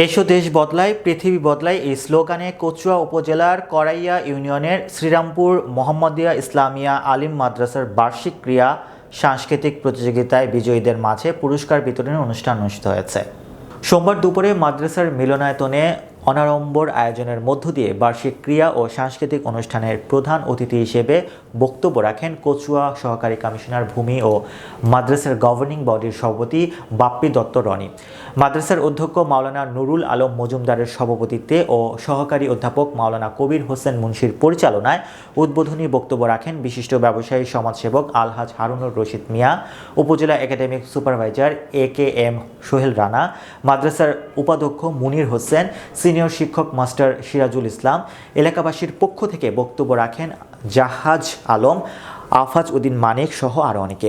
এসো দেশ বদলায় পৃথিবী বদলায় এই স্লোগানে কচুয়া উপজেলার করাইয়া ইউনিয়নের শ্রীরামপুর মোহাম্মদিয়া ইসলামিয়া আলিম মাদ্রাসার বার্ষিক ক্রীড়া সাংস্কৃতিক প্রতিযোগিতায় বিজয়ীদের মাঝে পুরস্কার বিতরণের অনুষ্ঠান অনুষ্ঠিত হয়েছে। সোমবার দুপুরে মাদ্রাসার মিলনায়তনে অনাড়ম্বর আয়োজনের মধ্য দিয়ে বার্ষিক ক্রীড়া ও সাংস্কৃতিক অনুষ্ঠানের প্রধান অতিথি হিসেবে বক্তব্য রাখেন কচুয়া সহকারী কমিশনার ভূমি ও মাদ্রাসার গভর্নিং বডির সভাপতি বাপ্পি দত্ত রনি। মাদ্রাসার অধ্যক্ষ মাওলানা নুরুল আলম মজুমদারের সভাপতিত্বে ও সহকারী অধ্যাপক মাওলানা কবির হোসেন মুন্সির পরিচালনায় উদ্বোধনী বক্তব্য রাখেন বিশিষ্ট ব্যবসায়ী সমাজসেবক আলহাজ হারুনুর রশিদ মিয়া, উপজেলা academic supervisor AKM Sohel Rana, মাদ্রাসার উপাধ্যক্ষ মুনির হোসেন, সিনিয়র শিক্ষক মাস্টার সিরাজুল ইসলাম। এলাকাবাসীর পক্ষ থেকে বক্তব্য রাখেন জাহাজ আলম, আফাজ উদ্দিন মানিক সহ আরও অনেকে।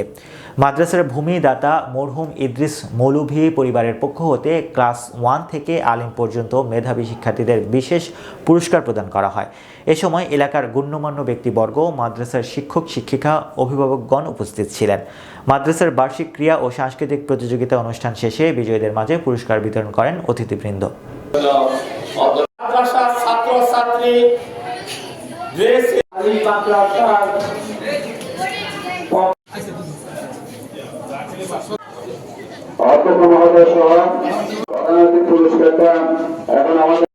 মাদ্রাসার ভূমিদাতা মরহুম ইদ্রিস মৌলভী পরিবারের পক্ষ হতে ক্লাস 1 থেকে আলিম পর্যন্ত মেধাবী শিক্ষার্থীদের বিশেষ পুরস্কার প্রদান করা হয়। এ সময় এলাকার গণ্যমান্য ব্যক্তিবর্গ, মাদ্রাসার শিক্ষক শিক্ষিকা, অভিভাবকগণ উপস্থিত ছিলেন। মাদ্রাসার বার্ষিক ক্রীড়া ও সাংস্কৃতিক প্রতিযোগিতা অনুষ্ঠান শেষে বিজয়ীদের মাঝে পুরস্কার বিতরণ করেন অতিথিবৃন্দ। পুরস্কারটা এখন আমাদের